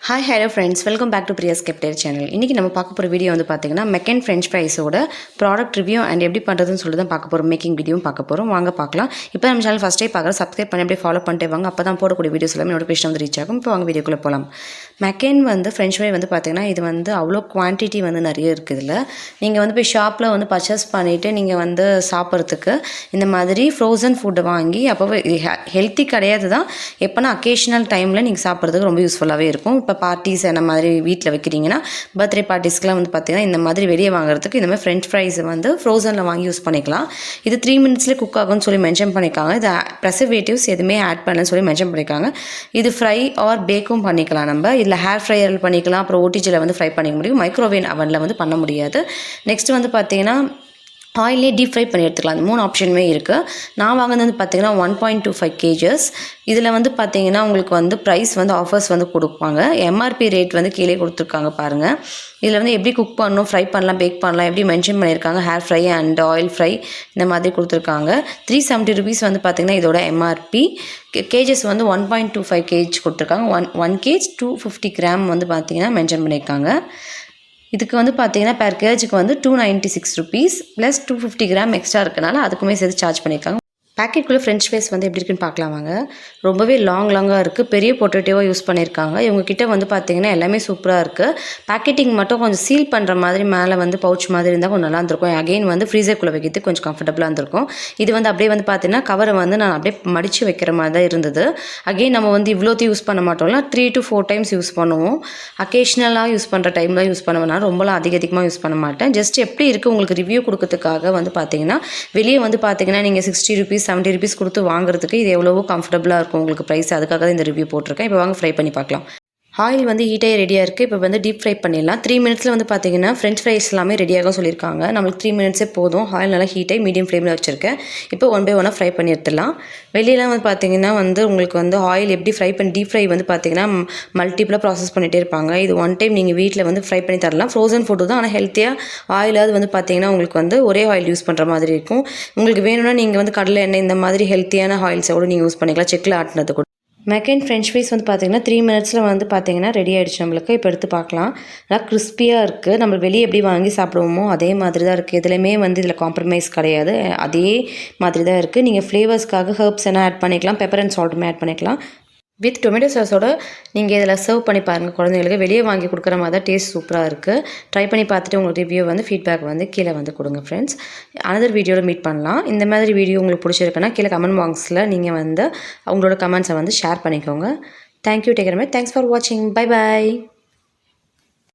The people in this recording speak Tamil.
Hi, hello friends. Welcome back to Priya's Captain channel. இன்னைக்கு நம்ம பார்க்க போற வீடியோ வந்து பாத்தீங்கன்னா மெக்கன் French fries ஓட ப்ராடக்ட் ரிவ்யூ and எப்படி பண்றதுன்னு சொல்லி தான் பார்க்க போறோம். மேக்கிங் வீடியோவும் பார்க்க போறோம். வாங்க பார்க்கலாம். இப்போ நம்ம சேனல் ஃபர்ஸ்ட் டைம் பார்க்கற சப்ஸ்கிரைப் பண்ணி அப்படியே ஃபாலோ பண்ணிட்டே வாங்க. அப்பதான் போடக்கூடிய வீடியோஸ் எல்லாமே நோட்டிஃபிகேஷன் வந்து ரீச் ஆகும். இப்போ வாங்க வீடியோக்குள்ள போலாம். மெக்கன் வந்து French fry வந்து பாத்தீங்கன்னா இது வந்து அவ்வளோ குவாண்டிட்டி வந்து நிறைய இருக்கு இதுல. நீங்க வந்து போய் ஷாப்ல வந்து பர்ச்சேஸ் பண்ணிட்டு நீங்க வந்து சாப்பிடுறதுக்கு இந்த மாதிரி ஃப்ரோசன் ஃபுட் வாங்கி அப்பவே ஹெல்த்தி கிடையாது தான். எப்பனா அகேஷனல் டைம்ல நீங்க சாப்பிடுறதுக்கு ரொம்ப யூஸ்ஃபுல்லாவே இருக்கும். இப்போ பார்ட்டிஸ் அந்த மாதிரி வீட்டில் வைக்கிறீங்கன்னா பர்த்டே பார்ட்டிஸ்க்குலாம் வந்து பார்த்தீங்கன்னா இந்த மாதிரி வெளியே வாங்குறதுக்கு இந்த மாதிரி ஃப்ரெஞ்ச் ஃப்ரைஸை வந்து ஃப்ரோசனில் வாங்கி யூஸ் பண்ணிக்கலாம். இது 3 மினிட்ஸ்லேயே குக் ஆகும்னு சொல்லி மென்ஷன் பண்ணியிருக்காங்க. இது ப்ரெசர்வேட்டிவ்ஸ் எதுவுமே ஆட் பண்ணலன்னு சொல்லி மென்ஷன் பண்ணியிருக்காங்க. இது ஃப்ரை ஆர் பேக்கும் பண்ணிக்கலாம். நம்ம இதில் ஹேர் ஃப்ரையர் பண்ணிக்கலாம். அப்புறம் ஓடிஜியில் வந்து ஃப்ரை பண்ணிக்க முடியும். மைக்ரோவேவ் அவனில் வந்து பண்ண முடியாது. நெக்ஸ்ட் வந்து பார்த்தீங்கன்னா ஆயிலே டீப் ஃப்ரை பண்ணி எடுத்துக்கலாம். அந்த 3 ஆப்ஷனுமே இருக்குது. நான் வாங்கினது வந்து பார்த்தீங்கன்னா 1.25 kgs. இதில் வந்து பார்த்தீங்கன்னா உங்களுக்கு வந்து ப்ரைஸ் வந்து ஆஃபர்ஸ் வந்து கொடுப்பாங்க. எம்ஆர்பி ரேட் வந்து கீழே கொடுத்துருக்காங்க பாருங்கள். இதில் வந்து எப்படி குக் பண்ணணும், ஃப்ரை பண்ணலாம், பேக் பண்ணலாம் எப்படி மென்ஷன் பண்ணியிருக்காங்க. Hair fry and oil fry இந்த மாதிரி கொடுத்துருக்காங்க. 370 rupees வந்து பார்த்தீங்கன்னா இதோட எம்ஆர்பி. கேஜஸ் வந்து 1.25 kg கொடுத்துருக்காங்க. 1 kg 250 கிராம் வந்து பார்த்தீங்கன்னா மென்ஷன் பண்ணியிருக்காங்க. இதுக்கு வந்து பார்த்தீங்கன்னா பெர் கேஜுக்கு வந்து 296 rupees ப்ளஸ் 250 கிராம் எக்ஸ்ட்ரா இருக்கனால அதுக்குமே சேர்த்து சார்ஜ் பண்ணியிருக்காங்க. பேக்கெட்டுக்குள்ளே ஃப்ரெஞ்ச் ஃப்ரைஸ் வந்து எப்படி இருக்குன்னு பார்க்கலாம் வாங்க. ரொம்பவே லாங்காக இருக்குது. பெரிய பொட்டேட்டோவாக யூஸ் பண்ணியிருக்காங்க. இவங்ககிட்ட வந்து பார்த்தீங்கன்னா எல்லாமே சூப்பராக இருக்குது. பேக்கெட்டிங் மட்டும் கொஞ்சம் சீல் பண்ணுற மாதிரி மேலே வந்து பவுச் மாதிரி இருந்தால் கொஞ்சம் நல்லா இருந்திருக்கும். அகெயின் வந்து ஃப்ரீசர்க்குள்ளே வைக்கிறதுக்கு கொஞ்சம் கம்ஃபர்டபுளாக இருந்திருக்கும். இது வந்து அப்படியே வந்து பார்த்தீங்கன்னா கவரை வந்து நான் அப்படியே மடித்து வைக்கிற மாதிரி தான் இருந்தது. அகெயின் நம்ம வந்து இவ்வளோத்தையும் யூஸ் பண்ண மாட்டோம்ல, 3 to 4 times யூஸ் பண்ணுவோம். அக்கேஷ்னலாக யூஸ் பண்ணுற டைமில் யூஸ் பண்ணுவேன். ரொம்பலாம் அதிகமாக யூஸ் பண்ண மாட்டேன். ஜஸ்ட் எப்படி இருக்குது உங்களுக்கு ரிவ்யூ கொடுக்கறதுக்காக வந்து பார்த்தீங்கன்னா வெளியே வந்து பார்த்தீங்கன்னா நீங்கள் 60 rupees 70 rupees கொடுத்து வாங்குறதுக்கு இது எவ்வளவோ கம்ஃபர்டபுளாக இருக்கும் உங்களுக்கு ப்ரைஸ். அதுக்காக தான் இந்த ரிவ்யூ போட்டிருக்கேன். இப்போ வாங்க ஃப்ரை பண்ணி பார்க்கலாம். ஆயில் வந்து ஹீட்டாகி ரெடியாக இருக்குது. இப்போ வந்து டீப் ஃப்ரை பண்ணிடலாம். 3 மினிட்ஸில் வந்து பார்த்தீங்கன்னா ஃப்ரெஞ்ச் ஃப்ரைஸ் எல்லாமே ரெடியாக சொல்லியிருக்காங்க. நம்மளுக்கு 3 மினிட்ஸே போதும். ஆயில் நல்லா ஹீட்டாகி மீடியம் ஃப்ளேமில் வச்சுருக்கேன். இப்போ 1 by 1 ஃப்ரை பண்ணி எடுத்துடலாம். வெளியெல்லாம் வந்து பார்த்தீங்கன்னா வந்து உங்களுக்கு வந்து ஆயில் எப்படி ஃப்ரை பண்ணி டீப் ஃப்ரை வந்து பார்த்தீங்கன்னா மல்டிபிளாக ப்ராசஸ் பண்ணிகிட்டே இருப்பாங்க. இது ஒன் டைம் நீங்கள் வீட்டில் வந்து ஃப்ரை பண்ணி தரலாம். ஃப்ரோசன் ஃபுட்டு தான், ஆனால் ஹெல்த்தியாக ஆயிலாவது வந்து பார்த்தீங்கன்னா உங்களுக்கு வந்து ஒரே ஆயில் யூஸ் பண்ணுற மாதிரி இருக்கும். உங்களுக்கு வேணும்னா நீங்கள் வந்து கடலை எண்ணெய் இந்த மாதிரி ஹெல்த்தியான ஆயில்ஸோடு நீங்கள் யூஸ் பண்ணிக்கலாம். செக்கில் ஆட்டினது கூட. மெக்கன் ஃப்ரெஞ்ச் ஃப்ரைஸ் வந்து பார்த்தீங்கன்னா 3 மினிட்ஸில் வந்து பார்த்தீங்கன்னா ரெடி ஆகிடுச்சு நம்மளுக்கு. இப்போ எடுத்து பார்க்கலாம். நல்லா கிறிஸ்பியாக இருக்குது. நம்ம வெளியே எப்படி வாங்கி சாப்பிடுவோமோ அதே மாதிரி தான் இருக்குது. இதுலையுமே வந்து இதில் காம்ப்ரமைஸ் கிடையாது. அதே மாதிரி தான் இருக்குது. நீங்கள் ஃப்ளேவர்ஸ்க்காக ஹர்ப்ஸ் என்ன ஆட் பண்ணிக்கலாம், பெப்பர் அண்ட் சால்ட்டுமே ஆட் பண்ணிக்கலாம். வித் டொமேட்டோ சாஸோட நீங்கள் இதில் சர்வ் பண்ணி பாருங்கள். குழந்தைங்களுக்கு வெளியே வாங்கி கொடுக்குற மாதிரி தான் டேஸ்ட் சூப்பராக இருக்குது. ட்ரை பண்ணி பார்த்துட்டு உங்களுக்கு ரிவ்யூ வந்து ஃபீட்பேக் வந்து கீழே வந்து கொடுங்க ஃப்ரெண்ட்ஸ். அனதர் வீடியோவில் மீட் பண்ணலாம். இந்த மாதிரி வீடியோ உங்களுக்கு பிடிச்சிருக்குன்னா கீழே கமெண்ட் பாக்ஸில் நீங்கள் வந்து உங்களோட கமெண்ட்ஸை வந்து ஷேர் பண்ணிக்கோங்க. Thank you. Take care. Thanks for வாட்சிங். பை பாய்.